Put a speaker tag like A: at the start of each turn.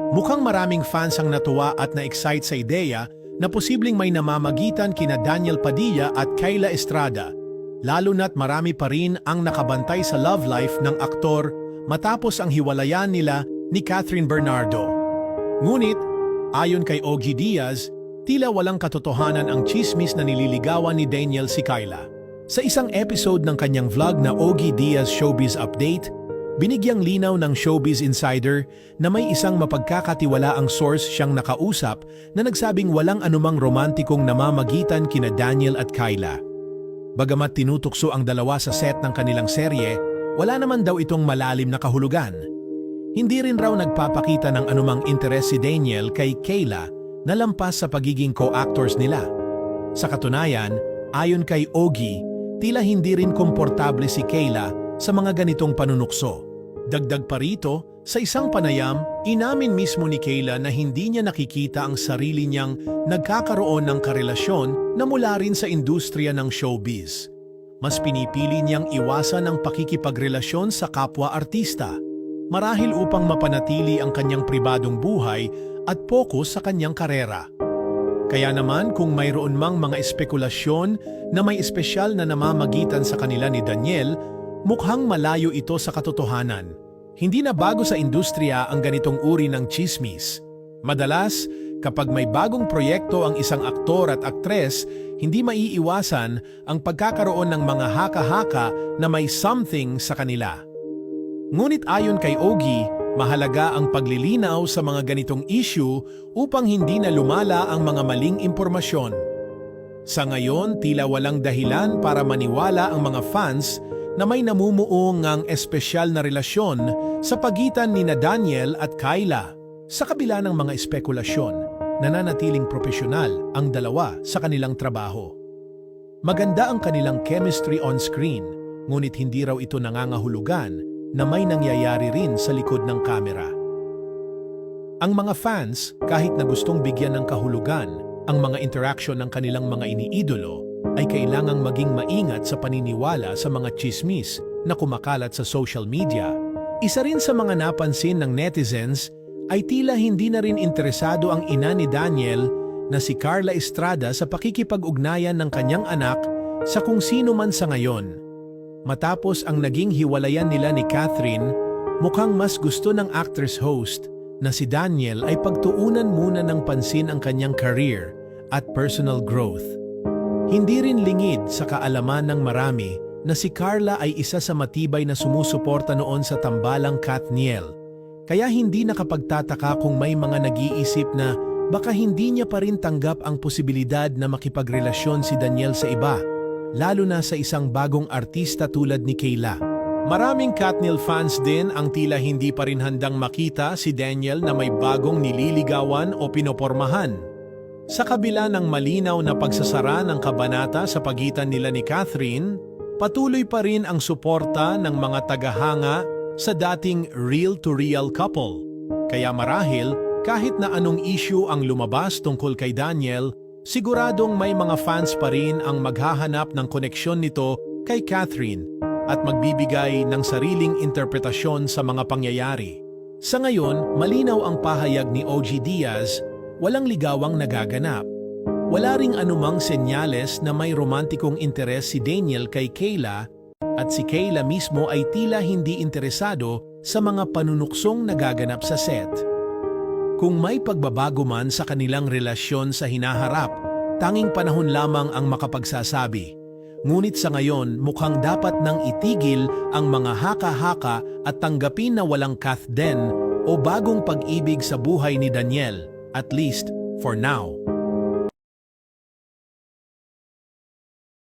A: Mukhang maraming fans ang natuwa at na-excite sa ideya na posibleng may namamagitan kina Daniel Padilla at Kayla Estrada, lalo na't marami pa rin ang nakabantay sa love life ng aktor matapos ang hiwalayan nila ni Catherine Bernardo. Ngunit, ayon kay Ogie Diaz, tila walang katotohanan ang chismis na nililigawan ni Daniel si Kayla. Sa isang episode ng kanyang vlog na Ogie Diaz Showbiz Update, binigyang linaw ng Showbiz Insider na may isang mapagkakatiwalaang source siyang nakausap na nagsabing walang anumang romantikong namamagitan kina Daniel at Kayla. Bagamat tinutukso ang dalawa sa set ng kanilang serye, wala naman daw itong malalim na kahulugan. Hindi rin raw nagpapakita ng anumang interes si Daniel kay Kayla na lampas sa pagiging co-actors nila. Sa katunayan, ayon kay Ogie, tila hindi rin komportable si Kayla sa mga ganitong panunukso. Dagdag pa rito, sa isang panayam, inamin mismo ni Kayla na hindi niya nakikita ang sarili niyang nagkakaroon ng karelasyon na mula rin sa industriya ng showbiz. Mas pinipili niyang iwasan ang pakikipagrelasyon sa kapwa-artista, marahil upang mapanatili ang kanyang pribadong buhay at pokus sa kanyang karera. Kaya naman kung mayroon mang mga espekulasyon na may espesyal na namamagitan sa kanila ni Daniel, mukhang malayo ito sa katotohanan. Hindi na bago sa industriya ang ganitong uri ng chismis. Madalas, kapag may bagong proyekto ang isang aktor at aktres, hindi maiiwasan ang pagkakaroon ng mga haka-haka na may something sa kanila. Ngunit ayon kay Ogie, mahalaga ang paglilinaw sa mga ganitong issue upang hindi na lumala ang mga maling impormasyon. Sa ngayon, tila walang dahilan para maniwala ang mga fans na may namumuong ang espesyal na relasyon sa pagitan ni Daniel at Kayla. Sa kabila ng mga espekulasyon, nananatiling profesional ang dalawa sa kanilang trabaho. Maganda ang kanilang chemistry on screen, ngunit hindi raw ito nangangahulugan na may nangyayari rin sa likod ng kamera. Ang mga fans, kahit na gustong bigyan ng kahulugan ang mga interaksyon ng kanilang mga iniidolo, ay kailangang maging maingat sa paniniwala sa mga chismis na kumakalat sa social media. Isa rin sa mga napansin ng netizens ay tila hindi na rin interesado ang ina ni Daniel na si Carla Estrada sa pakikipag-ugnayan ng kanyang anak sa kung sino man sa ngayon. Matapos ang naging hiwalayan nila ni Catherine, mukhang mas gusto ng actress host na si Daniel ay pagtuunan muna ng pansin ang kanyang career at personal growth. Hindi rin lingid sa kaalaman ng marami na si Carla ay isa sa matibay na sumusuporta noon sa tambalang Kathniel. Kaya hindi nakapagtataka kung may mga nag-iisip na baka hindi niya pa rin tanggap ang posibilidad na makipagrelasyon si Daniel sa iba, lalo na sa isang bagong artista tulad ni Kayla. Maraming Kathniel fans din ang tila hindi pa rin handang makita si Daniel na may bagong nililigawan o pinopormahan. Sa kabila ng malinaw na pagsasara ng kabanata sa pagitan nila ni Catherine, patuloy pa rin ang suporta ng mga tagahanga sa dating real-to-real couple. Kaya marahil, kahit na anong issue ang lumabas tungkol kay Daniel, siguradong may mga fans pa rin ang maghahanap ng koneksyon nito kay Catherine at magbibigay ng sariling interpretasyon sa mga pangyayari. Sa ngayon, malinaw ang pahayag ni Ogie Diaz, walang ligawang nagaganap. Wala ring anumang senyales na may romantikong interes si Daniel kay Kayla at si Kayla mismo ay tila hindi interesado sa mga panunuksong nagaganap sa set. Kung may pagbabago man sa kanilang relasyon sa hinaharap, tanging panahon lamang ang makapagsasabi. Ngunit sa ngayon, mukhang dapat nang itigil ang mga haka-haka at tanggapin na walang Kathden o bagong pag-ibig sa buhay ni Daniel. At least, for now.